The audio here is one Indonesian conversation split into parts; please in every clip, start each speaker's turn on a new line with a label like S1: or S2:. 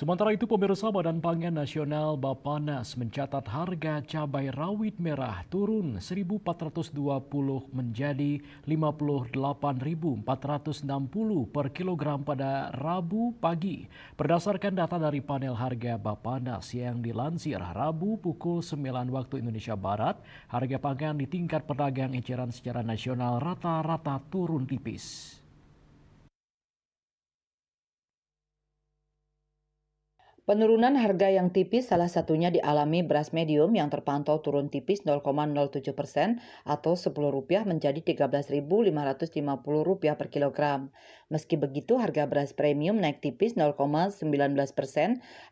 S1: Sementara itu, pemirsa Badan Pangan Nasional Bappenas mencatat harga cabai rawit merah turun 1.420 menjadi 58.460 per kilogram pada Rabu pagi. Berdasarkan data dari panel harga Bappenas yang dilansir Rabu pukul 9 waktu Indonesia Barat, harga pangan di tingkat pedagang eceran secara nasional rata-rata turun tipis.
S2: Penurunan harga yang tipis salah satunya dialami beras medium yang terpantau turun tipis 0,07% atau Rp10 menjadi Rp13.550 per kilogram. Meski begitu, harga beras premium naik tipis 0,19%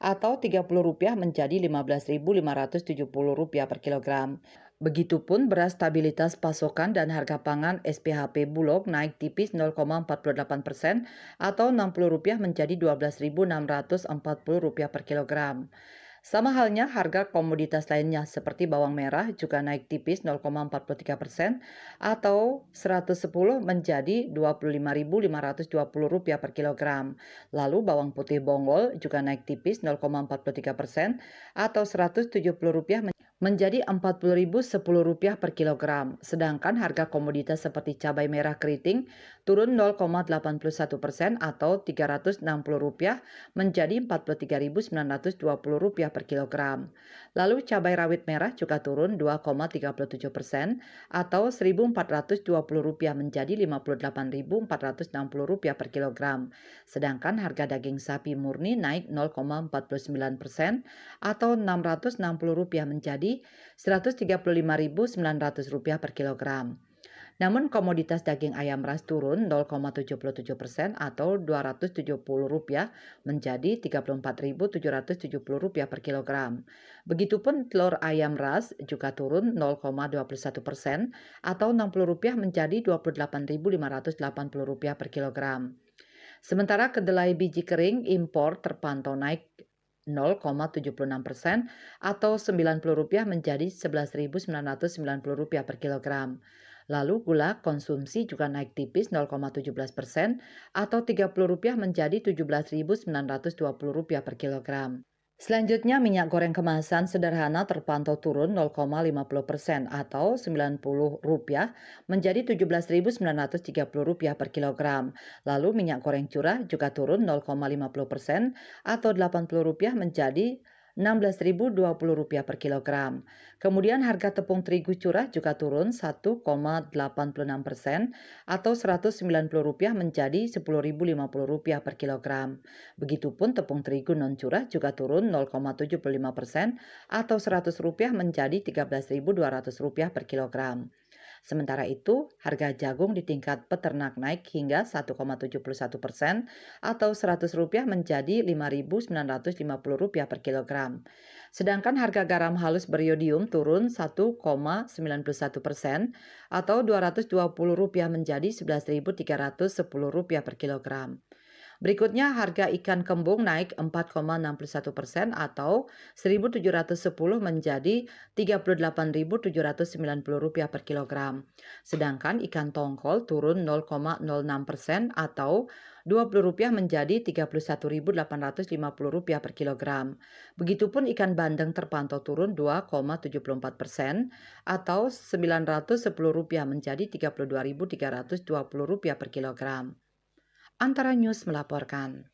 S2: atau Rp30 menjadi Rp15.570 per kilogram. Begitupun beras stabilitas pasokan dan harga pangan SPHP Bulog naik tipis 0,48% atau Rp60 menjadi Rp12.640 per kilogram. Sama halnya harga komoditas lainnya seperti bawang merah juga naik tipis 0,43% atau 110 menjadi Rp25.520 per kilogram. Lalu bawang putih bonggol juga naik tipis 0,43% atau Rp170 menjadi Rp40.010 per kilogram. Sedangkan harga komoditas seperti cabai merah keriting turun 0,81% atau Rp360 menjadi Rp43.920 per kilogram. Lalu cabai rawit merah juga turun 2,37% atau Rp1.420 menjadi Rp58.460 per kilogram. Sedangkan harga daging sapi murni naik 0,49% atau Rp660 menjadi Rp135.900 per kilogram. Namun komoditas daging ayam ras turun 0,77% atau Rp270 menjadi Rp34.770 per kilogram. Begitupun telur ayam ras juga turun 0,21% atau Rp60 menjadi Rp28.580 per kilogram. Sementara kedelai biji kering impor terpantau naik 0,76% atau Rp90 menjadi Rp11.990 per kilogram. Lalu gula konsumsi juga naik tipis 0,17% atau Rp30 menjadi Rp17.920 per kilogram. Selanjutnya, minyak goreng kemasan sederhana terpantau turun 0,50% atau Rp90 menjadi Rp17.930 per kilogram. Lalu minyak goreng curah juga turun 0,50% atau Rp80 menjadi Rp16.020 per kilogram. Kemudian harga tepung terigu curah juga turun 1,86% atau Rp190 menjadi Rp10.050 per kilogram. Begitupun tepung terigu non curah juga turun 0,75% atau Rp100 menjadi Rp13.200 per kilogram. Sementara itu, harga jagung di tingkat peternak naik hingga 1,71% atau Rp100 menjadi Rp5.950 per kilogram. Sedangkan harga garam halus beriodium turun 1,91% atau Rp220 menjadi Rp11.310 per kilogram. Berikutnya harga ikan kembung naik 4,61% atau Rp1.710 menjadi Rp38.790 per kilogram. Sedangkan ikan tongkol turun 0,06% atau Rp20 menjadi Rp31.850 per kilogram. Begitupun ikan bandeng terpantau turun 2,74% atau Rp910 menjadi Rp32.320 per kilogram. Antara News melaporkan.